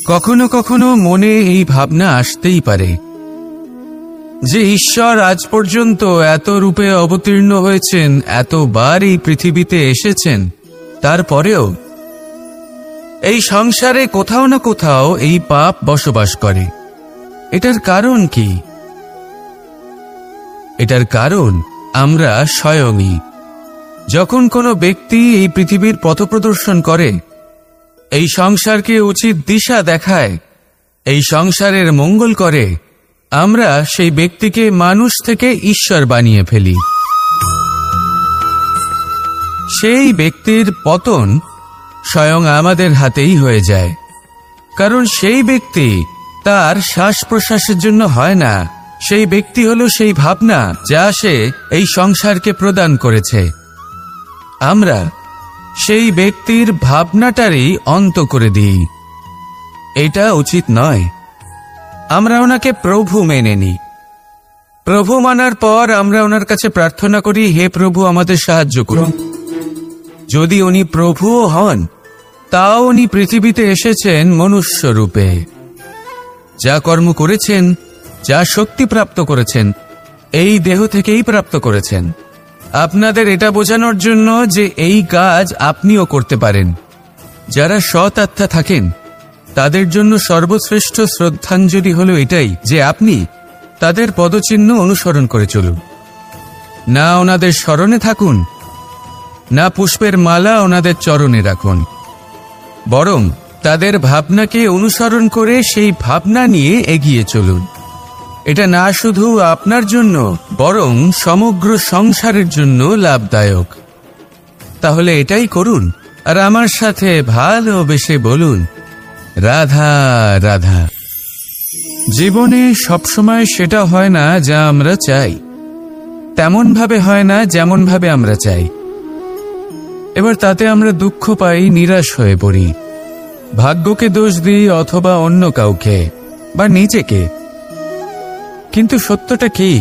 কখনো কখনো মনে এই ভাবনা আসতেই পারে যে ঈশ্বর আজ পর্যন্ত এত রূপে অবতীর্ণ হয়েছেন, এতবার এই পৃথিবীতে এসেছেন, তারপরেও এই সংসারে কোথাও না কোথাও এই পাপ বসবাস করে। এটার কারণ কি? এটার কারণ আমরা স্বয়ংই। যখন কোনো ব্যক্তি এই পৃথিবীর পথপ্রদর্শন করে, এই সংসারকে উচিত দিশা দেখায়, এই সংসারের মঙ্গল করে, আমরা সেই ব্যক্তিকে মানুষ থেকে ঈশ্বর বানিয়ে ফেলি। সেই ব্যক্তির পতন স্বয়ং আমাদের হাতেই হয়ে যায়, কারণ সেই ব্যক্তি তার শ্বাস প্রশ্বাসের জন্য হয় না। সেই ব্যক্তি হলো সেই ভাবনা যা সে এই সংসারকে প্রদান করেছে। আমরা সেই ব্যক্তির ভাবনাটারই অন্ত করে দিই। এটা উচিত নয়। আমরা ওনাকে প্রভু মেনে নিই। প্রভু মানার পর আমরা ওনার কাছে প্রার্থনা করি, হে প্রভু আমাদের সাহায্য করুন। যদি উনি প্রভুও হন, তাও উনি পৃথিবীতে এসেছেন মনুষ্য রূপে। যা কর্ম করেছেন, যা শক্তি প্রাপ্ত করেছেন, এই দেহ থেকেই প্রাপ্ত করেছেন। আপনাদের এটা বোঝানোর জন্য যে এই কাজ আপনিও করতে পারেন। যারা সৎ আত্মা থাকেন, তাদের জন্য সর্বশ্রেষ্ঠ শ্রদ্ধাঞ্জলি হলো এটাই যে আপনি তাদের পদচিহ্ন অনুসরণ করে চলুন। না ওনাদের স্মরণে থাকুন, না পুষ্পের মালা ওনাদের চরণে রাখুন, বরং তাদের ভাবনাকে অনুসরণ করে সেই ভাবনা নিয়ে এগিয়ে চলুন। এটা না শুধু আপনার জন্য, বরং সমগ্র সংসারের জন্য লাভদায়ক। তাহলে এটাই করুন, আর আমার সাথে ভালোবেসে বলুন, রাধা রাধা। জীবনে সবসময় সেটা হয় না যা আমরা চাই, তেমন ভাবে হয় না যেমন ভাবে আমরা চাই। এবার তাতে আমরা দুঃখ পাই, নিরাশ হয়ে পড়ি, ভাগ্যকে দোষ দিই অথবা অন্য কাউকে বা নিজেকে। কিন্তু সত্যটা কি,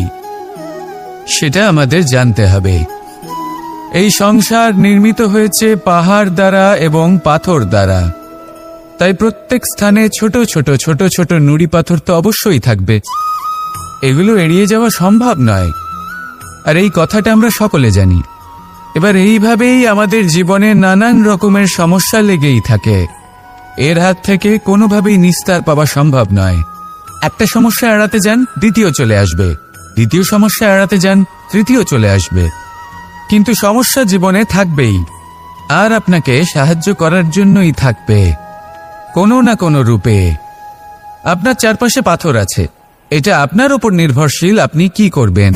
সেটা আমাদের জানতে হবে। এই সংসার নির্মিত হয়েছে পাহাড় দ্বারা এবং পাথর দ্বারা, তাই প্রত্যেক স্থানে ছোট ছোট ছোট ছোট নুড়ি পাথর তো অবশ্যই থাকবে। এগুলো এড়িয়ে যাওয়া সম্ভব নয়, আর এই কথাটা আমরা সকলে জানি। এবার এইভাবেই আমাদের জীবনে নানান রকমের সমস্যা লেগেই থাকে। এর হাত থেকে কোনোভাবেই নিস্তার পাওয়া সম্ভব নয়। একটা সমস্যা এড়াতে যান, দ্বিতীয় চলে আসবে, দ্বিতীয় সমস্যা এড়াতে যান, তৃতীয় চলে আসবে। কিন্তু সমস্যা জীবনে থাকবেই, আর আপনাকে সাহায্য করার জন্যই থাকবে কোনো না কোনো রূপে। আপনার চারপাশে পাথর আছে, এটা আপনার উপর নির্ভরশীল আপনি কি করবেন,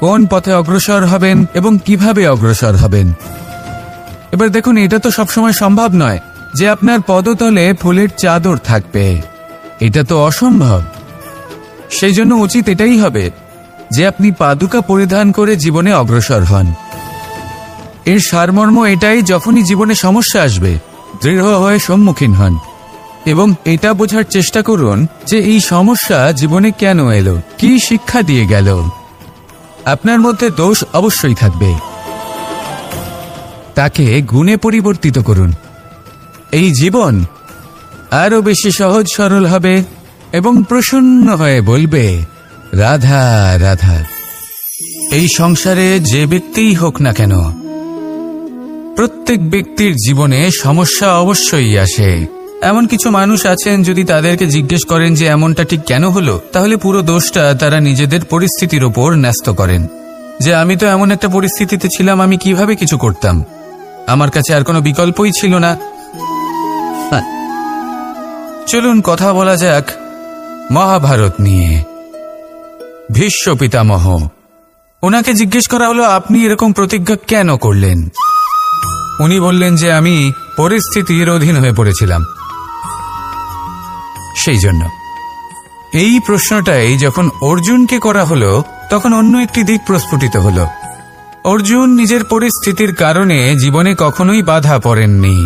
কোন পথে অগ্রসর হবেন এবং কিভাবে অগ্রসর হবেন। এবার দেখুন, এটা তো সবসময় সম্ভব নয় যে আপনার পদতলে ফুলের চাদর থাকবে। এটা তো অসম্ভব। সেই জন্য উচিত এটাই হবে যে আপনি পাদুকা পরিধান করে জীবনে অগ্রসর হন। এর সারমর্ম এটাই, যখনই জীবনে সমস্যা আসবে দৃঢ় হয়ে সম্মুখীন হন এবং এটা বোঝার চেষ্টা করুন যে এই সমস্যা জীবনে কেন এলো, কি শিক্ষা দিয়ে গেল। আপনার মধ্যে দোষ অবশ্যই থাকবে, তাকে গুণে পরিবর্তিত করুন। এই জীবন আরো বেশি সহজ সরল হবে এবং প্রসন্ন হয়ে বলবে, রাধা রাধা। এই সংসারে যে ব্যক্তিই হোক না কেন, প্রত্যেক ব্যক্তির জীবনে সমস্যা অবশ্যই আসে। এমন কিছু মানুষ আছেন, যদি তাদেরকে জিজ্ঞেস করেন যে এমনটা ঠিক কেন হলো, তাহলে পুরো দোষটা তারা নিজেদের পরিস্থিতির ওপর ন্যস্ত করেন। যে আমি তো এমন একটা পরিস্থিতিতে ছিলাম, আমি কিভাবে কিছু করতাম, আমার কাছে আর কোনো বিকল্পই ছিল না। চলুন কথা বলা যাক মহাভারত নিয়ে। ভীষ্ম পিতামহ, ওনাকে জিজ্ঞেস করা হলো, আপনি এরকম প্রতিজ্ঞা কেন করলেন? উনি বললেন যে আমি পরিস্থিতির অধীন হয়ে পড়েছিলাম, সেই জন্য। এই প্রশ্নটাই যখন অর্জুনকে করা হলো, তখন অন্য একটি দিক প্রস্ফুটিত হলো। অর্জুন নিজের পরিস্থিতির কারণে জীবনে কখনোই বাধা পড়েননি।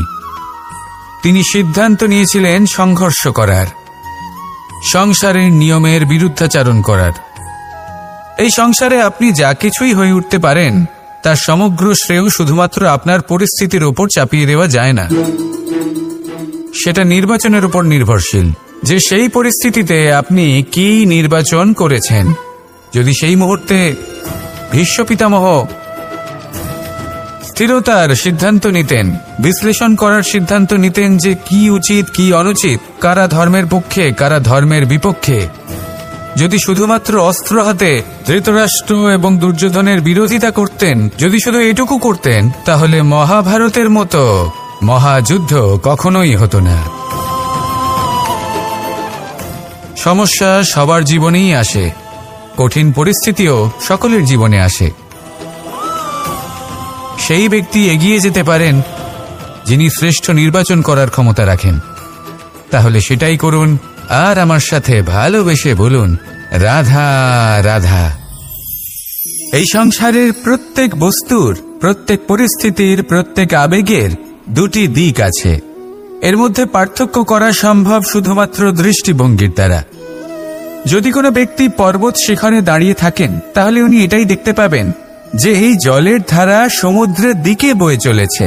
তিনি সিদ্ধান্ত নিয়েছিলেন সংঘর্ষ করার, সংসারের নিয়মের বিরুদ্ধাচারণ করার। এই সংসারে আপনি যা কিছুই হয়ে উঠতে পারেন, তার সমগ্র শ্রেয় শুধুমাত্র আপনার পরিস্থিতির ওপর চাপিয়ে দেওয়া যায় না। সেটা নির্বাচনের উপর নির্ভরশীল, যে সেই পরিস্থিতিতে আপনি কি নির্বাচন করেছেন। যদি সেই মুহূর্তে ভীষ্ম পিতামহ স্থিরতার সিদ্ধান্ত নিতেন, বিশ্লেষণ করার সিদ্ধান্ত নিতেন যে কি উচিত কি অনুচিত, কারা ধর্মের পক্ষে কারা ধর্মের বিপক্ষে, যদি শুধুমাত্র অস্ত্র হাতে ধৃতরাষ্ট্র এবং দুর্যোধনের বিরোধিতা করতেন, যদি শুধু এটুকু করতেন, তাহলে মহাভারতের মতো মহাযুদ্ধ কখনোই হতো না। সমস্যা সবার জীবনেই আসে, কঠিন পরিস্থিতিও সকলের জীবনে আসে। সেই ব্যক্তি এগিয়ে যেতে পারেন যিনি শ্রেষ্ঠ নির্বাচন করার ক্ষমতা রাখেন। তাহলে সেটাই করুন, আর আমার সাথে ভালোবেসে বলুন, রাধা রাধা। এই সংসারের প্রত্যেক বস্তুর, প্রত্যেক পরিস্থিতির, প্রত্যেক আবেগের দুটি দিক আছে। এর মধ্যে পার্থক্য করা সম্ভব শুধুমাত্র দৃষ্টিভঙ্গির দ্বারা। যদি কোনো ব্যক্তি পর্বত শিখরে দাঁড়িয়ে থাকেন, তাহলে উনি এটাই দেখতে পাবেন যে এই জলের ধারা সমুদ্রের দিকে বয়ে চলেছে।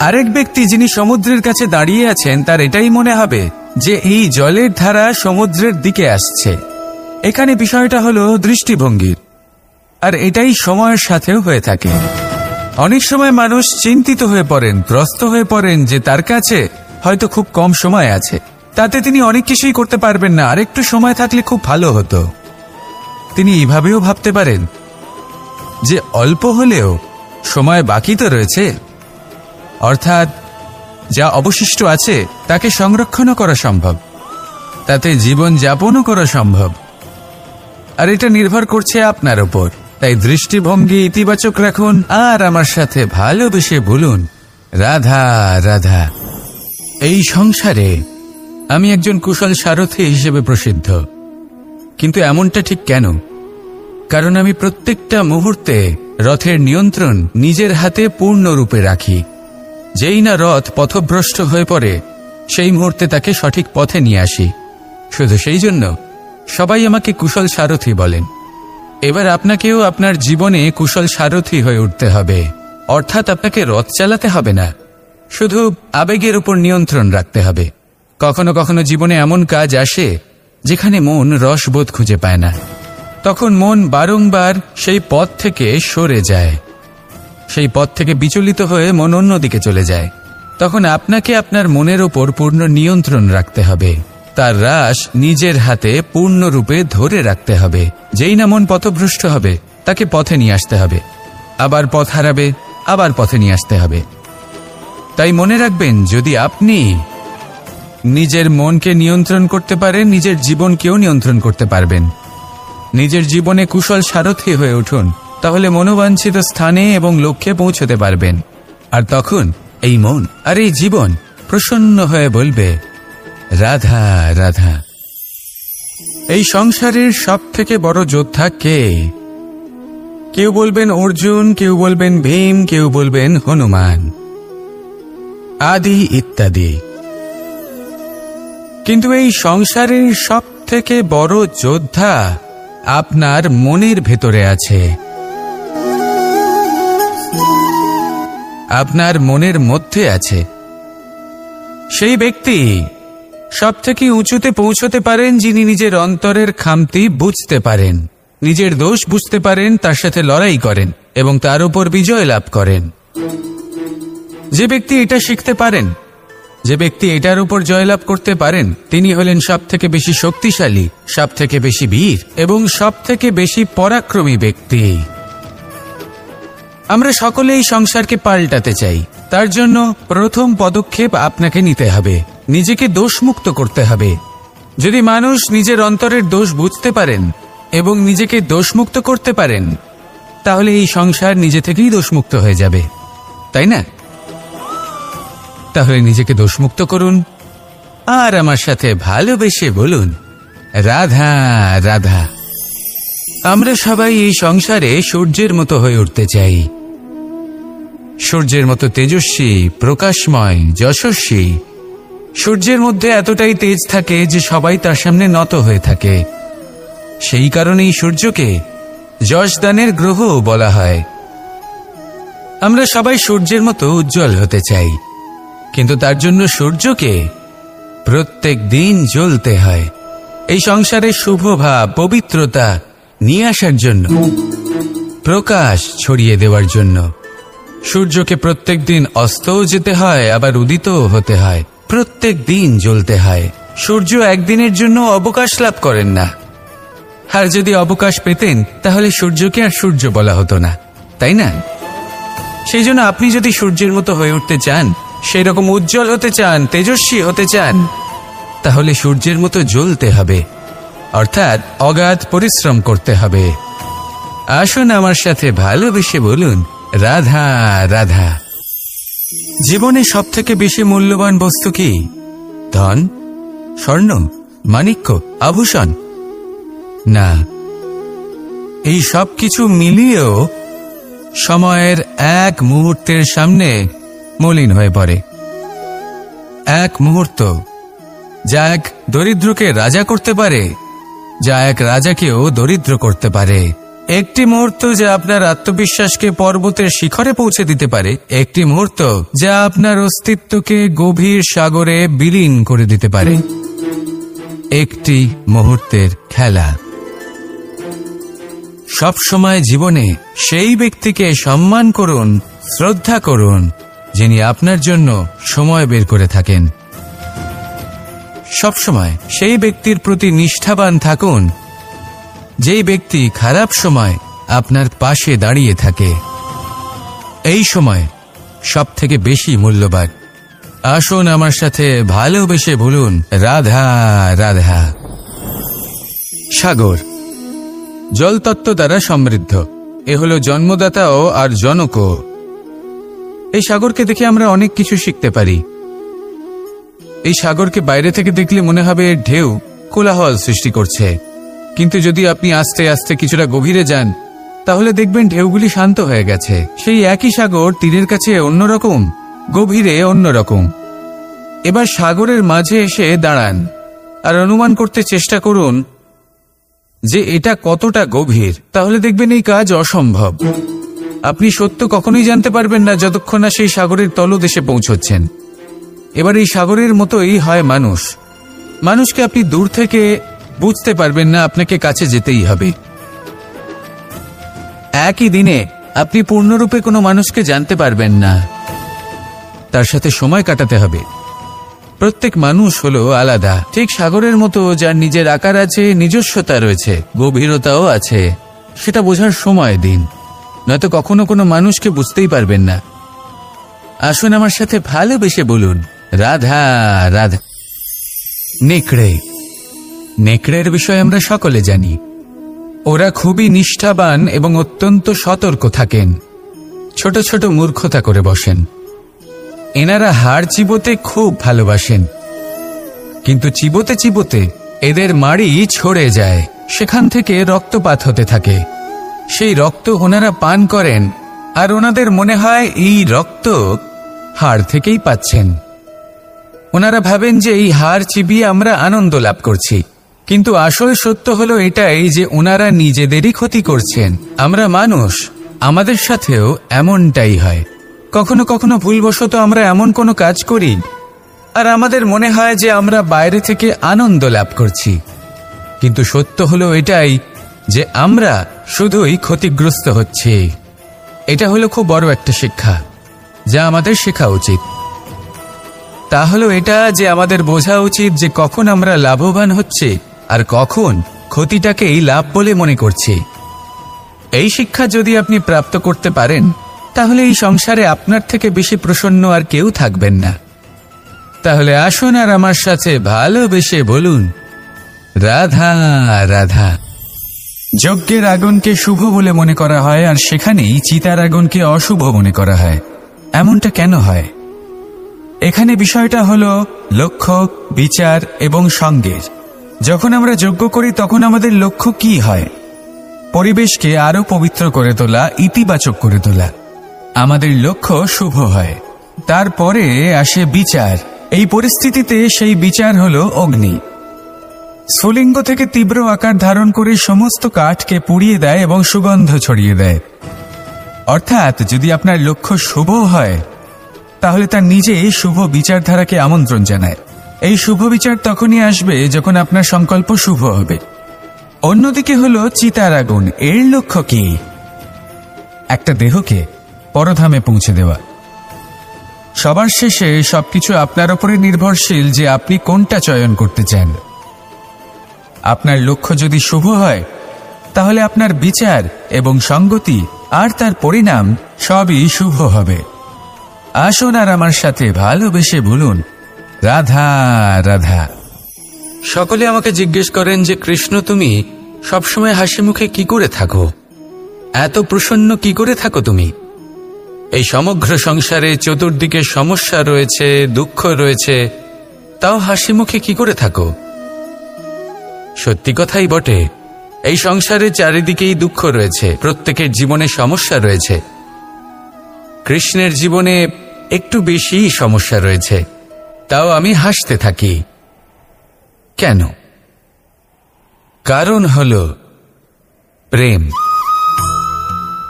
আরেক ব্যক্তি যিনি সমুদ্রের কাছে দাঁড়িয়ে আছেন, তার এটাই মনে হবে যে এই জলের ধারা সমুদ্রের দিকে আসছে। এখানে বিষয়টা হলো দৃষ্টিভঙ্গির, আর এটাই সময়ের সাথেও হয়ে থাকে। অনেক সময় মানুষ চিন্তিত হয়ে পড়েন, ত্রস্ত হয়ে পড়েন যে তার কাছে হয়তো খুব কম সময় আছে, তাতে তিনি অনেক কিছুই করতে পারবেন না, আর একটু সময় থাকলে খুব ভালো হতো। তিনি এইভাবেও ভাবতে পারেন যে অল্প হলেও সময় বাকি তো রয়েছে, অর্থাৎ যা অবশিষ্ট আছে তাকে সংরক্ষণও করা সম্ভব, তাতে জীবন যাপনও করা সম্ভব। আর এটা নির্ভর করছে আপনার ওপর। তাই দৃষ্টিভঙ্গি ইতিবাচক রাখুন, আর আমার সাথে ভালোবেসে বলুন, রাধা রাধা। এই সংসারে আমি একজন কুশল সারথি হিসেবে প্রসিদ্ধ, কিন্তু এমনটা ঠিক কেন? কারণ আমি প্রত্যেকটা মুহূর্তে রথের নিয়ন্ত্রণ নিজের হাতে পূর্ণরূপে রাখি। যেই না রথ পথভ্রষ্ট হয়ে পড়ে, সেই মুহূর্তে তাকে সঠিক পথে নিয়ে আসি। শুধু সেই জন্য সবাই আমাকে কুশল সারথি বলেন। এবার আপনাকেও আপনার জীবনে কুশল সারথি হয়ে উঠতে হবে, অর্থাৎ আপনাকে রথ চালাতে হবে না, শুধু আবেগের উপর নিয়ন্ত্রণ রাখতে হবে। কখনো কখনো জীবনে এমন কাজ আসে যেখানে মন রসবোধ খুঁজে পায় না, তখন মন বারংবার সেই পথ থেকে সরে যায়, সেই পথ থেকে বিচলিত হয়ে মন অন্যদিকে চলে যায়। তখন আপনাকে আপনার মনের ওপর পূর্ণ নিয়ন্ত্রণ রাখতে হবে, তার রাশ নিজের হাতে পূর্ণরূপে ধরে রাখতে হবে। যেই না মন পথভ্রষ্ট হবে, তাকে পথে নিয়ে আসতে হবে, আবার পথ হারাবে, আবার পথে নিয়ে আসতে হবে। তাই মনে রাখবেন, যদি আপনি নিজের মনকে নিয়ন্ত্রণ করতে পারেন, নিজের জীবনকেও নিয়ন্ত্রণ করতে পারবেন। নিজের জীবনে কুশল সারথি হয়ে উঠুন, তাহলে মনোবাঞ্ছিত স্থানে এবং লক্ষ্যে পৌঁছতে পারবেন। আর তখন এই মন আর এই জীবন প্রসন্ন হয়ে বলবে, রাধা রাধা। এই সংসারের সব থেকে বড় যোদ্ধা কে? কেউ বলবেন অর্জুন, কেউ বলবেন ভীম, কেউ বলবেন হনুমান আদি ইত্যাদি। কিন্তু এই সংসারের সব থেকে বড় যোদ্ধা আপনার মনের ভেতরে আছে, আপনার মনের মধ্যে আছে। সেই ব্যক্তি সব থেকে উঁচুতে পৌঁছতে পারেন যিনি নিজের অন্তরের খামতি বুঝতে পারেন, নিজের দোষ বুঝতে পারেন, তার সাথে লড়াই করেন এবং তার উপর বিজয় লাভ করেন। যে ব্যক্তি এটা শিখতে পারেন, যে ব্যক্তি এটার উপর জয়লাভ করতে পারেন, তিনি হলেন সব থেকে বেশি শক্তিশালী, সব থেকে বেশি বীর এবং সব থেকে বেশি পরাক্রমী ব্যক্তি। আমরা সকলেই সংসারকে পাল্টাতে চাই। তার জন্য প্রথম পদক্ষেপ আপনাকে নিতে হবে, নিজেকে দোষমুক্ত করতে হবে। যদি মানুষ নিজের অন্তরের দোষ বুঝতে পারেন এবং নিজেকে দোষমুক্ত করতে পারেন, তাহলে এই সংসার নিজে থেকেই দোষমুক্ত হয়ে যাবে, তাই না? তাহলে নিজেকে দোষমুক্ত করুন, আর আমার সাথে ভালোবেসে বলুন, রাধা রাধা। আমরা সবাই এই সংসারে সূর্যের মতো হয়ে উঠতে চাই, সূর্যের মতো তেজস্বী, প্রকাশময়, যশস্বী। সূর্যের মধ্যে এতটাই তেজ থাকে যে সবাই তার সামনে নত হয়ে থাকে। সেই কারণেই সূর্যকে যশদানের গ্রহ বলা হয়। আমরা সবাই সূর্যের মতো উজ্জ্বল হতে চাই, কিন্তু তার জন্য সূর্যকে প্রত্যেক দিন জ্বলতে হয় এই সংসারে শুভ ভাব পবিত্রতা নিয়ে আসার জন্য, প্রকাশ ছড়িয়ে দেওয়ার জন্য। সূর্যকে প্রত্যেক দিন অস্তও যেতে হয়, আবার উদিতও হতে হয়, প্রত্যেক দিন জ্বলতে হয়। সূর্য একদিনের জন্য অবকাশ লাভ করেন না। আর যদি অবকাশ পেতেন তাহলে সূর্যকে আর সূর্য বলা হতো না, তাই না? সেই জন্য আপনি যদি সূর্যের মতো হয়ে উঠতে চান, সেই রকম উজ্জ্বল হতে চান, তেজস্বী হতে চান, তাহলে সূর্যের মতো জ্বলতে হবে, অর্থাৎ অগাধ পরিশ্রম করতে হবে। আসুন আমার সাথে ভালোবেসে বলুন, রাধা রাধা। জীবনে সবথেকে বেশি মূল্যবান বস্তু কি? ধন, স্বর্ণ, মাণিক্য, আভূষণ? না, এই সব কিছু মিলিয়েও সময়ের এক মুহূর্তের সামনে মলিন হয়ে পড়ে। এক মুহূর্ত যা এক দরিদ্রকে রাজা করতে পারে, যা এক রাজাকেও দরিদ্র করতে পারে। একটি মুহূর্ত যা আপনার আত্মবিশ্বাসকে পর্বতের শিখরে পৌঁছে দিতে পারে, একটি মুহূর্ত যা আপনার অস্তিত্বকে গভীর সাগরে বিলীন করে দিতে পারে। একটি মুহূর্তের খেলা। সব সময় জীবনে সেই ব্যক্তিকে সম্মান করুন, শ্রদ্ধা করুন, যিনি আপনার জন্য সময় বের করে থাকেন। সব সময় সেই ব্যক্তির প্রতি নিষ্ঠাবান থাকুন, যেই ব্যক্তি খারাপ সময় আপনার পাশে দাঁড়িয়ে থাকে। এই সময় সব থেকে বেশি মূল্যবান। আসুন আমার সাথে ভালোবেসে বলুন, রাধা রাধা। সাগর জলতত্ত্ব দ্বারা সমৃদ্ধ। এ হলো জন্মদাতাও আর জনকও। এই সাগরকে দেখে আমরা অনেক কিছু শিখতে পারি। এই সাগরকে বাইরে থেকে দেখলে মনে হবে এর ঢেউ কোলাহল সৃষ্টি করছে, কিন্তু যদি আপনি আস্তে আস্তে কিছুটা গভীরে যান তাহলে দেখবেন ঢেউগুলি শান্ত হয়ে গেছে। সেই একই সাগর তীরের কাছে অন্যরকম, গভীরে অন্যরকম। এবার সাগরের মাঝে এসে দাঁড়ান আর অনুমান করতে চেষ্টা করুন যে এটা কতটা গভীর। তাহলে দেখবেন এই কাজ অসম্ভব। আপনি সত্য কখনোই জানতে পারবেন না যতক্ষণ না সেই সাগরের তলদেশে পৌঁছচ্ছেন। এবার এই সাগরের মতোই হয় মানুষ। মানুষকে আপনি দূর থেকে বুঝতে পারবেন না, আপনাকে কাছে যেতেই হবে। একই দিনে আপনি পূর্ণরূপে কোনো মানুষকে জানতে পারবেন না, তার সাথে সময় কাটাতে হবে। প্রত্যেক মানুষ হলো আলাদা, ঠিক সাগরের মতো, যার নিজের আকার আছে, নিজস্বতা রয়েছে, গভীরতাও আছে। সেটা বোঝার সময় দিন, নয়তো কখনো কোনো মানুষকে বুঝতেই পারবেন না। আসুন আমার সাথে ভালোবেসে বলুন, রাধা রাধা। নেকড়ে। নেকড়ের বিষয়ে আমরা সকলে জানি। ওরা খুবই নিষ্ঠাবান এবং অত্যন্ত সতর্ক থাকেন। ছোট ছোট মূর্খতা করে বসেন। এনারা হাড় চিবোতে খুব ভালোবাসেন, কিন্তু চিবোতে চিবোতে এদের মাড়ি ছড়ে যায়, সেখান থেকে রক্তপাত হতে থাকে। সেই রক্ত ওনারা পান করেন আর ওনাদের মনে হয় এই রক্ত হাড় থেকেই পাচ্ছেন। ওনারা ভাবেন যে এই হাড় চিবিয়ে আমরা আনন্দ লাভ করছি, কিন্তু আসল সত্য হলো এটাই যে ওনারা নিজেদেরই ক্ষতি করছেন। আমরা মানুষ, আমাদের সাথেও এমনটাই হয়। কখনো কখনো ভুলবশত আমরা এমন কোনো কাজ করি আর আমাদের মনে হয় যে আমরা বাইরে থেকে আনন্দ লাভ করছি, কিন্তু সত্য হলো এটাই যে আমরা শুধুই ক্ষতিগ্রস্ত হচ্ছি। এটা হলো খুব বড় একটা শিক্ষা যা আমাদের শেখা উচিত। তা হলো এটা যে আমাদের বোঝা উচিত যে কখন আমরা লাভবান হচ্ছে আর কখন ক্ষতিটাকেই লাভ বলে মনে করছি। এই শিক্ষা যদি আপনি প্রাপ্ত করতে পারেন তাহলে এই সংসারে আপনার থেকে বেশি প্রসন্ন আর কেউ থাকবেন না। তাহলে আসুন আর আমার সাথে ভালোবেসে বলুন, রাধা রাধা। যজ্ঞের আগুনকে শুভ বলে মনে করা হয় আর সেখানেই চিতার আগুনকে অশুভ মনে করা হয়। এমনটা কেন হয়? এখানে বিষয়টা হলো লক্ষ্য, বিচার এবং সঙ্গের। যখন আমরা যজ্ঞ করি তখন আমাদের লক্ষ্য কি হয়? পরিবেশকে আরো পবিত্র করে তোলা, ইতিবাচক করে তোলা। আমাদের লক্ষ্য শুভ হয়। তারপরে আসে বিচার। এই পরিস্থিতিতে সেই বিচার হলো অগ্নি। স্ফুলিঙ্গ থেকে তীব্র আকার ধারণ করে সমস্ত কাঠকে পুড়িয়ে দেয় এবং সুগন্ধ ছড়িয়ে দেয়। অর্থাৎ যদি আপনার লক্ষ্য শুভ হয় তাহলে তার নিজে শুভ বিচারধারাকে আমন্ত্রণ জানায়। এই শুভ বিচার তখনই আসবে যখন আপনার সংকল্প শুভ হবে। অন্যদিকে হলো চিতার আগুন। এর লক্ষ্য কি? একটা দেহকে পরধামে পৌঁছে দেওয়া। সবার শেষে সবকিছু আপনার উপরে নির্ভরশীল যে আপনি কোনটা চয়ন করতে চান। আপনার লক্ষ্য যদি শুভ হয় তাহলে আপনার বিচার এবং সঙ্গতি আর তার পরিণাম সবই শুভ হবে। আসুন আর আমার সাথে ভালোবেসে বলুন, রাধা রাধা। সকলে আমাকে জিজ্ঞেস করেন যে কৃষ্ণ, তুমি সবসময় হাসি মুখে কি করে থাকো? এত প্রসন্ন কি করে থাকো তুমি? এই সমগ্র সংসারে চতুর্দিকে সমস্যা রয়েছে, দুঃখ রয়েছে, তাও হাসি মুখে কি করে থাকো? সত্যি কথাই বটে, এই সংসারে চারিদিকেই দুঃখ রয়েছে, প্রত্যেকের জীবনে সমস্যা রয়েছে। কৃষ্ণের জীবনে একটু বেশি সমস্যা রয়েছে, তাও আমি হাসতে থাকি। কেন? কারণ হলো প্রেম।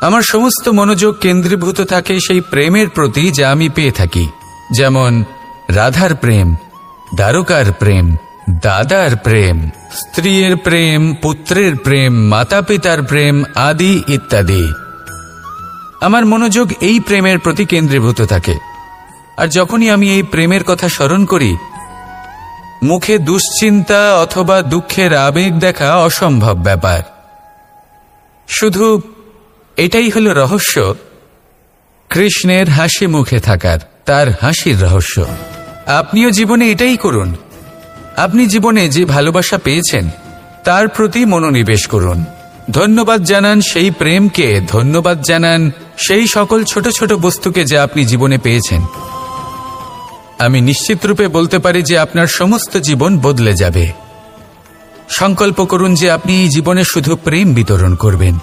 আমার সমস্ত মনোযোগ কেন্দ্রীভূত থাকে সেই প্রেমের প্রতি যা আমি পেয়ে থাকি। যেমন রাধার প্রেম, দ্বারকার প্রেম, দাদার প্রেম, স্ত্রীর প্রেম, পুত্রের প্রেম, মাতা পিতার প্রেম আদি ইত্যাদি। আমার মনোযোগ এই প্রেমের প্রতি কেন্দ্রীভূত থাকে। আর যখনই আমি এই প্রেমের কথা স্মরণ করি, মুখে দুশ্চিন্তা অথবা দুঃখের আবেগ দেখা অসম্ভব ব্যাপার। শুধু এটাই হলো রহস্য কৃষ্ণের হাসি মুখে থাকার, তার হাসির রহস্য। আপনিও জীবনে এটাই করুন। আপনি জীবনে যে ভালোবাসা পেয়েছেন তার প্রতি মনোনিবেশ করুন। ধন্যবাদ জানান সেই প্রেমকে, ধন্যবাদ জানান সেই সকল ছোট ছোট বস্তুকে যা আপনি জীবনে পেয়েছেন। আমি নিশ্চিত রূপে বলতে পারি যে আপনার সমস্ত জীবন বদলে যাবে। সংকল্প করুন যে আপনি এই জীবনে শুধু প্রেম বিতরণ করবেন।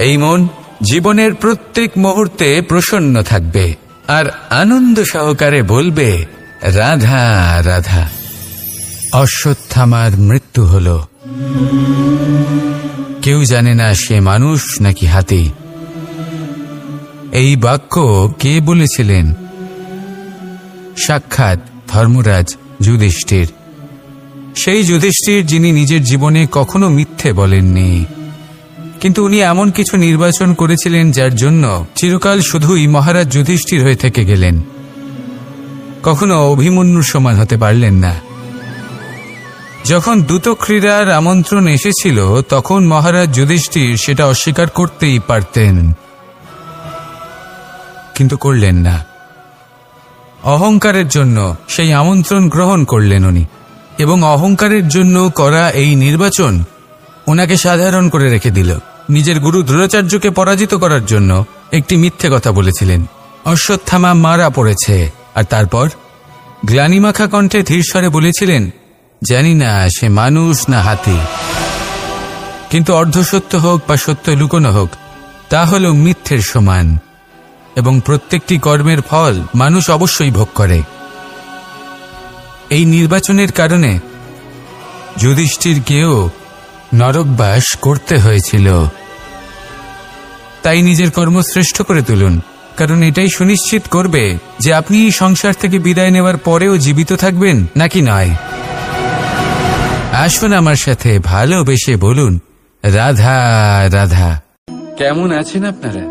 এই মন জীবনের প্রত্যেক মুহূর্তে প্রসন্ন থাকবে আর আনন্দ সহকারে বলবে, রাধা রাধা। অশ্বত্থামার মৃত্যু হল। কেউ জানে না সে মানুষ নাকি হাতি। এই বাক্য কে বলেছিলেন? সাক্ষাৎ ধর্মরাজ যুধিষ্ঠির। সেই যুধিষ্ঠির যিনি নিজের জীবনে কখনো মিথ্যে বলেননি, কিন্তু উনি এমন কিছু নির্বাচন করেছিলেন যার জন্য চিরকাল শুধুই মহারাজ যুধিষ্ঠির হয়ে থেকে গেলেন। কখনো অভিমন্যুর সমান হতে পারলেন না। যখন দ্রুত ক্রীড়ার আমন্ত্রণ এসেছিল তখন মহারাজ যুধিষ্ঠির সেটা অস্বীকার করতেই পারতেন, কিন্তু করলেন না। অহংকারের জন্য সেই আমন্ত্রণ গ্রহণ করলেন উনি, এবং অহংকারের জন্য করা এই নির্বাচন ওনাকে সাধারণ করে রেখে দিল। নিজের গুরু দ্রোণাচার্যকে পরাজিত করার জন্য একটি মিথ্যে কথা বলেছিলেন। অশ্বত্থামা মারা পড়েছে, আর তারপর গ্লানিমাখা কণ্ঠে ধীরস্বরে বলেছিলেন, জানি না সে মানুষ না হাতি, কিন্তু অর্ধসত্য হোক বা সত্য লুকোনো হোক, তা হল মিথ্যের সমান, এবং প্রত্যেকটি কর্মের ফল মানুষ অবশ্যই ভোগ করে। এই নির্বাচনের কারণে যুধিষ্ঠিরকেও নরকবাস করতে হয়েছিল। তাই নিজের কর্ম শ্রেষ্ঠ করে তুলুন, কারণ এটাই সুনিশ্চিত করবে যে আপনি এই সংসার থেকে বিদায় নেওয়ার পরেও জীবিত থাকবেন নাকি নয়। আসুন আমার সাথে ভালোবেসে বলুন, রাধা রাধা। কেমন আছেন আপনারা?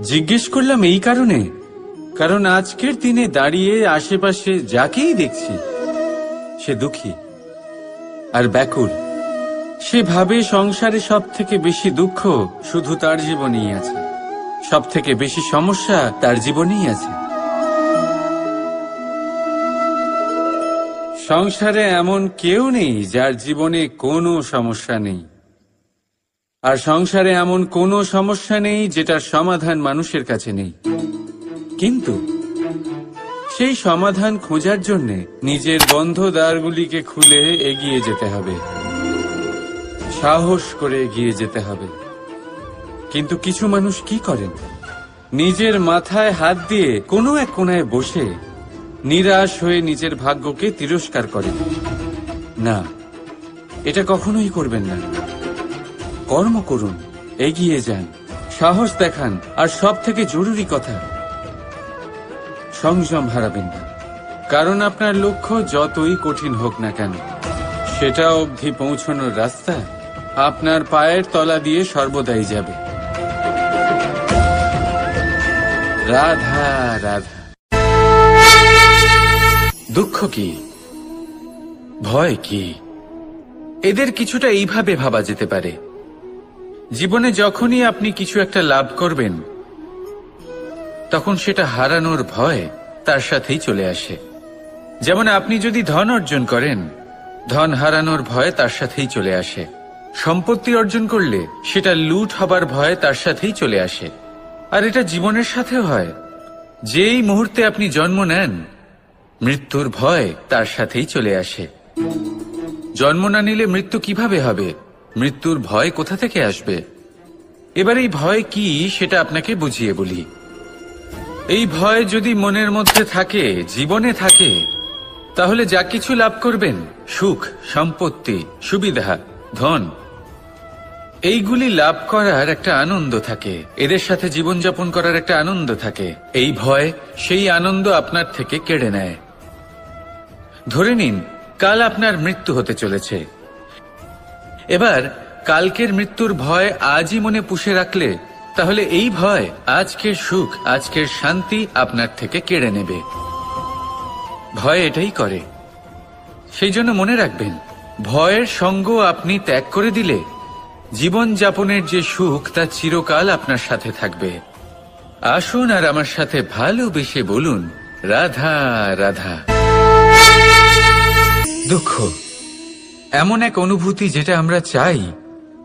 জিজ্ঞেস করলাম এই কারণে, কারণ আজকের দিনে দাঁড়িয়ে আশেপাশে যাকেই দেখছি সে দুঃখী আর ব্যাকুল। সে ভাবে সংসারে সব থেকে বেশি দুঃখ শুধু তার জীবনেই আছে, সব থেকে বেশি সমস্যা তার জীবনেই আছে। সংসারে এমন কেউ নেই যার জীবনে কোনো সমস্যা নেই, আর সংসারে এমন কোনো সমস্যা নেই যেটার সমাধান মানুষের কাছে নেই। কিন্তু সেই সমাধান খোঁজার জন্য নিজের বন্ধ দ্বারগুলিকে খুলে এগিয়ে যেতে হবে, সাহস করে এগিয়ে যেতে হবে। কিন্তু কিছু মানুষ কি করেন? নিজের মাথায় হাত দিয়ে কোনো এক কোণায় বসে নিরাশ হয়ে নিজের ভাগ্যকে তিরস্কার করেন। না, এটা কখনোই করবেন না। কর্ম করুন, এগিয়ে যান, সাহস দেখান, আর সব থেকে জরুরি কথা, সংযম হারাবেন না। কারণ আপনার লক্ষ্য যতই কঠিন হোক না কেন, সেটা অবধি পৌঁছানোর রাস্তা আপনার পায়ের তলা দিয়ে সর্বদাই যাবে। রাধা রাধা। দুঃখ কি, ভয় কি, এদের কিছুটা এইভাবে ভাবা যেতে পারে। জীবনে যখনই আপনি কিছু একটা লাভ করবেন, তখন সেটা হারানোর ভয় তার সাথেই চলে আসে। যেমন আপনি যদি ধন অর্জন করেন, ধন হারানোর ভয় তার সাথেই চলে আসে। সম্পত্তি অর্জন করলে সেটা লুট হবার ভয় তার সাথেই চলে আসে। আর এটা জীবনের সাথেও হয়। যেই মুহূর্তে আপনি জন্ম নেন, মৃত্যুর ভয় তার সাথেই চলে আসে। জন্ম না নিলে মৃত্যু কিভাবে হবে? মৃত্যুর ভয় কোথা থেকে আসবে? এবার এই ভয় কি সেটা আপনাকে বুঝিয়ে বলি। এই ভয় যদি মনের মধ্যে থাকে, জীবনে থাকে, তাহলে যা কিছু লাভ করবেন, সুখ, সম্পত্তি, সুবিধা, ধন, এইগুলি লাভ করার একটা আনন্দ থাকে, এদের সাথে জীবনযাপন করার একটা আনন্দ থাকে। এই ভয় সেই আনন্দ আপনার থেকে কেড়ে নেয়। ধরে নিন কাল আপনার মৃত্যু হতে চলেছে। এবার কালকের মৃত্যুর ভয় আজই মনে পুষে রাখলে, তাহলে এই ভয় আজকের সুখ, আজকের শান্তি আপনার থেকে কেড়ে নেবে। ভয় এটাই করে। সেই জন্য মনে রাখবেন, ভয়ের সঙ্গ আপনি ত্যাগ করে দিলে জীবন যাপনের যে সুখ তা চিরকাল আপনার সাথে থাকবে। আসুন আর আমার সাথে ভালোবেসে বলুন, রাধা রাধা। দুঃখ এমন এক অনুভূতি যেটা আমরা চাই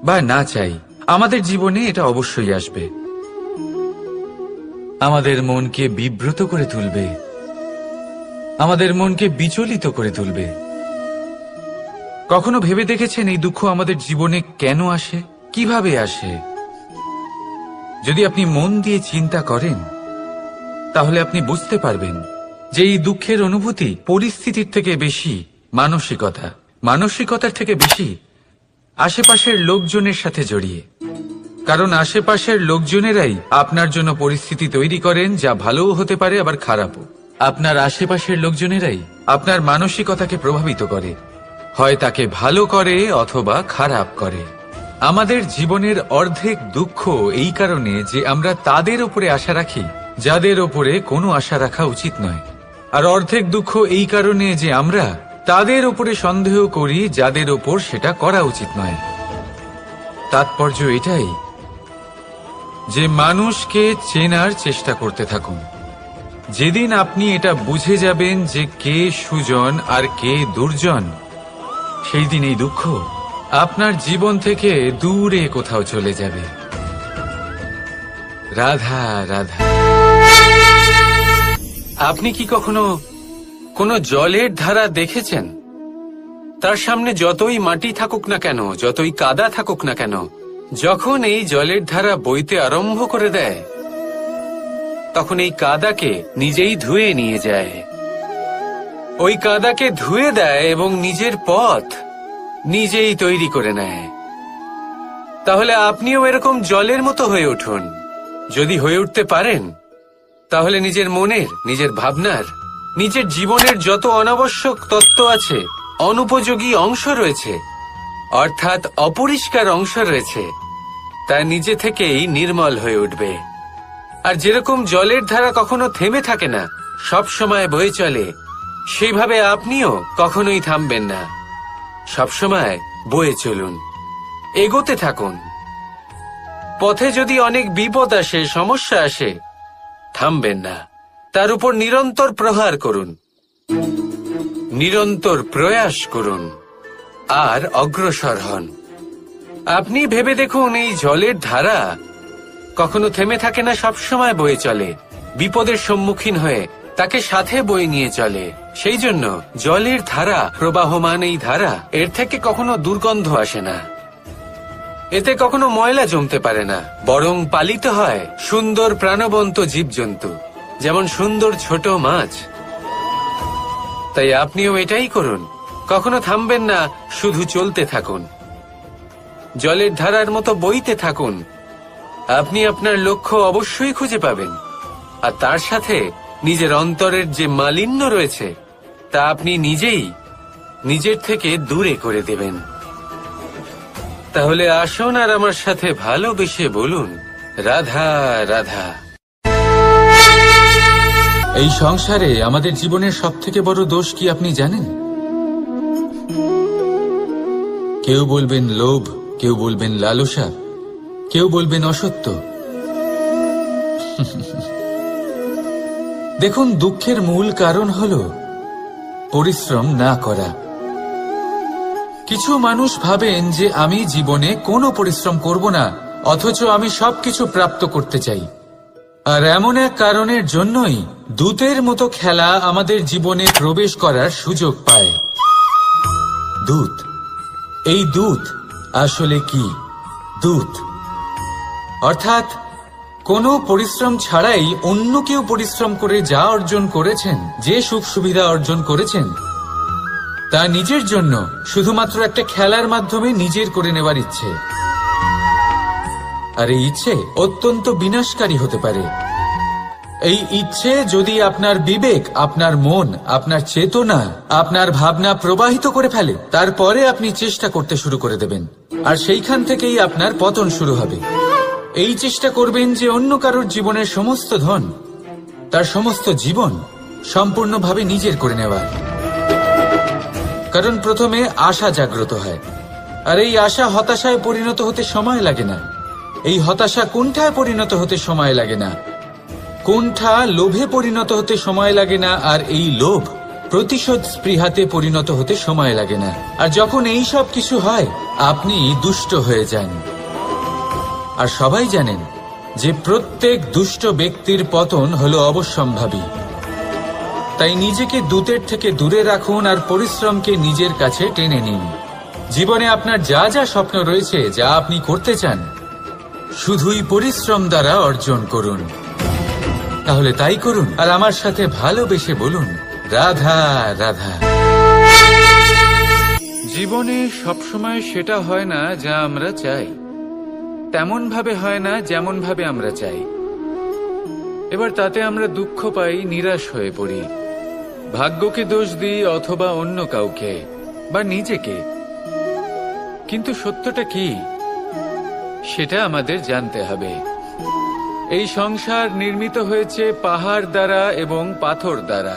বা না চাই, আমাদের জীবনে এটা অবশ্যই আসবে। আমাদের মনকে বিব্রত করে তুলবে, আমাদের মনকে বিচলিত করে তুলবে। কখনো ভেবে দেখেছেন এই দুঃখ আমাদের জীবনে কেন আসে, কিভাবে আসে? যদি আপনি মন দিয়ে চিন্তা করেন, তাহলে আপনি বুঝতে পারবেন যে এই দুঃখের অনুভূতি পরিস্থিতির থেকে বেশি মানসিকতার থেকে বেশি আশেপাশের লোকজনের সাথে জড়িয়ে। কারণ আশেপাশের লোকজনেরাই আপনার জন্য পরিস্থিতি তৈরি করেন, যা ভালোও হতে পারে আবার খারাপও। আপনার আশেপাশের লোকজনেরাই আপনার মানসিকতাকে প্রভাবিত করে, হয় তাকে ভালো করে অথবা খারাপ করে। আমাদের জীবনের অর্ধেক দুঃখ এই কারণে যে আমরা তাদের উপরে আশা রাখি যাদের উপরে কোনো আশা রাখা উচিত নয়, আর অর্ধেক দুঃখ এই কারণে যে আমরা তাদের উপরে সন্দেহ করি যাদের উপর সেটা করা উচিত নয়। তাৎপর্য এটাই যে মানুষকে চেনার চেষ্টা করতে থাকুন। যেদিন আপনি এটা বুঝে যাবেন যে কে সুজন আর কে দুর্জন, সেই দিন এই দুঃখ আপনার জীবন থেকে দূরে কোথাও চলে যাবে। রাধা রাধা। আপনি কি কখনো কোনো জলের ধারা দেখেছেন? তার সামনে যতই মাটি থাকুক না কেন, যতই কাদা থাকুক না কেন, যখন এই জলের ধারা বইতে আরম্ভ করে দেয়, তখন এই কাদাকে নিজেই ধুয়ে নিয়ে যায়। ওই কাদাকে ধুয়ে দেয় এবং নিজের পথ নিজেই তৈরি করে নেয়। তাহলে আপনিও এরকম জলের মতো হয়ে উঠুন। যদি হয়ে উঠতে পারেন, তাহলে নিজের মনের, নিজের ভাবনার, নিজের জীবনের যত অনাবশ্যক তত্ত্ব আছে, অনুপযোগী অংশ রয়েছে, অর্থাৎ অপরিষ্কার অংশ রয়েছে, তা নিজে থেকেই নির্মল হয়ে উঠবে। আর যেরকম জলের ধারা কখনো থেমে থাকে না, সব সময় বয়ে চলে, সেইভাবে আপনিও কখনোই থামবেন না। সবসময় বয়ে চলুন, এগোতে থাকুন। পথে যদি অনেক বিপদ আসে, সমস্যা আসে, থামবেন না, তার উপর নিরন্তর প্রহার করুন, নিরন্তর প্রয়াস করুন আর অগ্রসর হন। আপনি ভেবে দেখুন, এই জলের ধারা কখনো থেমে থাকে না, সবসময় বয়ে চলে, বিপদের সম্মুখীন হয়ে তাকে সাথে বয়ে নিয়ে চলে। সেই জন্য জলের ধারা, প্রবাহমান এই ধারা, এর থেকে কখনো দুর্গন্ধ আসে না, এতে কখনো ময়লা জমতে পারে না, বরং পালিত হয় সুন্দর প্রাণবন্ত জীবজন্তু, যেমন সুন্দর ছোট মাছ। তাই আপনিও এটাই করুন, কখনো থামবেন না, শুধু চলতে থাকুন, জলের ধারার মতো বইতে থাকুন। আপনি আপনার লক্ষ্য অবশ্যই খুঁজে পাবেন, আর তার সাথে নিজের অন্তরের যে মালিন্য রয়েছে তা আপনি নিজেই নিজের থেকে দূরে করে দেবেন। তাহলে আসুন আর আমার সাথে ভালোবেসে বলুন, রাধা রাধা। এই সংসারে আমাদের জীবনের সবথেকে বড় দোষ কি আপনি জানেন? কেউ বলবেন লোভ, কেউ বলবেন লালসা, কেউ বলবেন অসত্য। দেখুন, দুঃখের মূল কারণ হল পরিশ্রম না করা। কিছু মানুষ ভাবেন যে আমি জীবনে কোনো পরিশ্রম করব না, অথচ আমি সবকিছু প্রাপ্ত করতে চাই। আর এমন এক কারণের জন্যই দূতের মতো খেলা আমাদের জীবনে প্রবেশ করার সুযোগ পায়। দূত, এই দূত আসলে কি? দূত অর্থাৎ কোনো পরিশ্রম ছাড়াই অন্য কেউ পরিশ্রম করে যা অর্জন করেছেন, যে সুখ সুবিধা অর্জন করেছেন, তা নিজের জন্য শুধুমাত্র একটা খেলার মাধ্যমে নিজের করে নেওয়ার ইচ্ছে। আর এই ইচ্ছে অত্যন্ত বিনাশকারী হতে পারে। এই ইচ্ছে যদি আপনার বিবেক, আপনার মন, আপনার চেতনা, আপনার ভাবনা প্রবাহিত করে ফেলে, তারপরে আপনি চেষ্টা করতে শুরু করে দেবেন, আর সেইখান থেকেই আপনার পতন শুরু হবে। এই চেষ্টা করবেন যে অন্য কারোর জীবনের সমস্ত ধন, তার সমস্ত জীবন সম্পূর্ণভাবে নিজের করে নেওয়ার। কারণ প্রথমে আশা জাগ্রত হয়, আর এই আশা হতাশায় পরিণত হতে সময় লাগে না। এই হতাশা কুণ্ঠায় পরিণত হতে সময় লাগে না, কুণ্ঠা লোভে পরিণত হতে সময় লাগে না, আর এই লোভ প্রতিশোধ স্পৃহাতে পরিণত হতে সময় লাগে না। আর যখন এই সব কিছু হয়, আপনি দুষ্ট হয়ে যান। আর সবাই জানেন যে প্রত্যেক দুষ্ট ব্যক্তির পতন হলো অবশ্যম্ভাবী। তাই নিজেকে দূতের থেকে দূরে রাখুন আর পরিশ্রমকে নিজের কাছে টেনে নিন। জীবনে আপনার যা যা স্বপ্ন রয়েছে, যা আপনি করতে চান, শুধুই পরিশ্রম দ্বারা অর্জন করুন। তাহলে তাই করুন আর আমার সাথে ভালোবেসে বলুন, রাধা রাধা। জীবনে সবসময় সেটা হয় না যা আমরা চাই, তেমন ভাবে হয় না যেমন ভাবে আমরা চাই। এবার তাতে আমরা দুঃখ পাই, নিরাশ হয়ে পড়ি, ভাগ্যকে দোষ দিই অথবা অন্য কাউকে বা নিজেকে। কিন্তু সত্যটা কি, সেটা আমাদের জানতে হবে। এই সংসার নির্মিত হয়েছে পাহাড় দ্বারা এবং পাথর দ্বারা।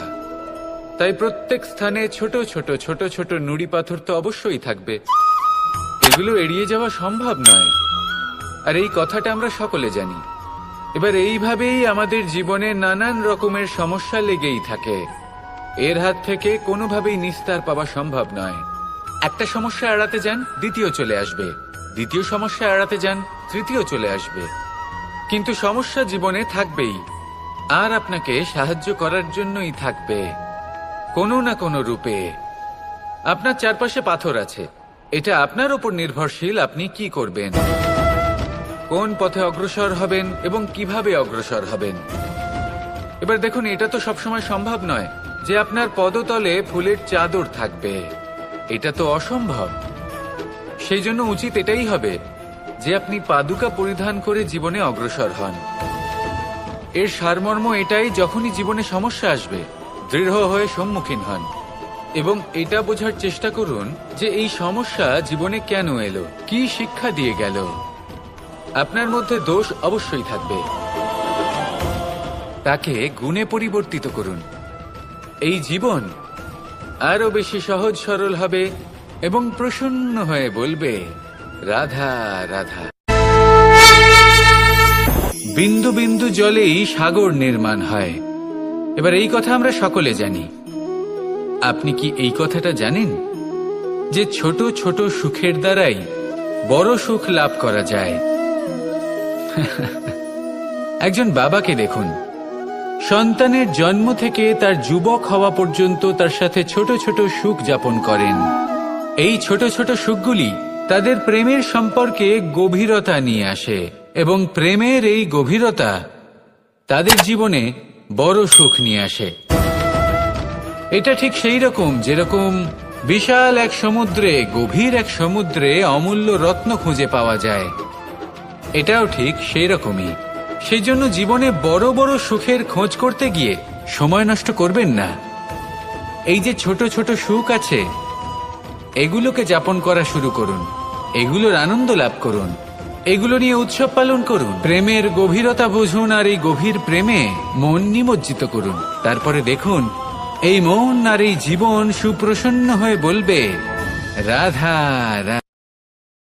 তাই প্রত্যেক স্থানে ছোট ছোট ছোট ছোট নুড়ি পাথর তো অবশ্যই থাকবে। এগুলো এড়িয়ে যাওয়া সম্ভব নয়, আর এই কথাটা আমরা সকলে জানি। এবার এইভাবেই আমাদের জীবনে নানান রকমের সমস্যা লেগেই থাকে। এর হাত থেকে কোনোভাবেই নিস্তার পাওয়া সম্ভব নয়। একটা সমস্যা এড়াতে যান, দ্বিতীয় চলে আসবে, দ্বিতীয় সমস্যা এড়াতে যান, তৃতীয় চলে আসবে। কিন্তু সমস্যা জীবনে থাকবেই, আর আপনাকে সাহায্য করার জন্যই থাকবে কোনো না কোনো রূপে। আপনার চারপাশে পাথর আছে, এটা আপনার উপর নির্ভরশীল আপনি কি করবেন, কোন পথে অগ্রসর হবেন এবং কিভাবে অগ্রসর হবেন। এবার দেখুন, এটা তো সবসময় সম্ভব নয় যে আপনার পদতলে ফুলের চাদর থাকবে, এটা তো অসম্ভব। সেই জন্য উচিত এটাই হবে যে আপনি পাদুকা পরিধান করে জীবনে অগ্রসর হন। এর সারমর্ম এটাই, যখনই জীবনে সমস্যা আসবে দৃঢ় হয়ে সম্মুখীন হন এবং এটা বোঝার চেষ্টা করুন যে এই সমস্যা জীবনে কেন এলো, কি শিক্ষা দিয়ে গেল। আপনার মধ্যে দোষ অবশ্যই থাকবে, তাকে গুণে পরিবর্তিত করুন। এই জীবন আরো বেশি সহজ সরল হবে এবং প্রসন্ন হয়ে বলবে, রাধা রাধা। বিন্দু বিন্দু জলেই সাগর নির্মাণ হয়। এবার এই কথা আমরা সকলে জানি। আপনি কি এই কথাটা জানেন যে ছোট ছোট সুখের দ্বারাই বড় সুখ লাভ করা যায়? একজন বাবাকে দেখুন, সন্তানের জন্ম থেকে তার যুবক হওয়া পর্যন্ত তার সাথে ছোট ছোট সুখ যাপন করেন। এই ছোট ছোট সুখগুলি তাদের প্রেমের সম্পর্কে গভীরতা নিয়ে আসে এবং প্রেমের এই গভীরতা তাদের জীবনে বড় সুখ নিয়ে আসে। এটা ঠিক সেই রকম যেরকম বিশাল এক সমুদ্রে, গভীর এক সমুদ্রে অমূল্য রত্ন খুঁজে পাওয়া যায়, এটাও ঠিক সেই রকমই। সেই জন্য জীবনে বড় বড় সুখের খোঁজ করতে গিয়ে সময় নষ্ট করবেন না। এই যে ছোট ছোট সুখ আছে, এগুলোকে যাপন করা শুরু করুন, এগুলোর আনন্দ লাভ করুন, এগুলো নিয়ে উৎসব পালন করুন, প্রেমের গভীরতা বুঝুন আর এই গভীর প্রেমে মন নিমজ্জিত করুন। তারপরে দেখুন এই মন আর এই জীবন সুপ্রসন্ন হয়ে বলবে রাধা রাধা।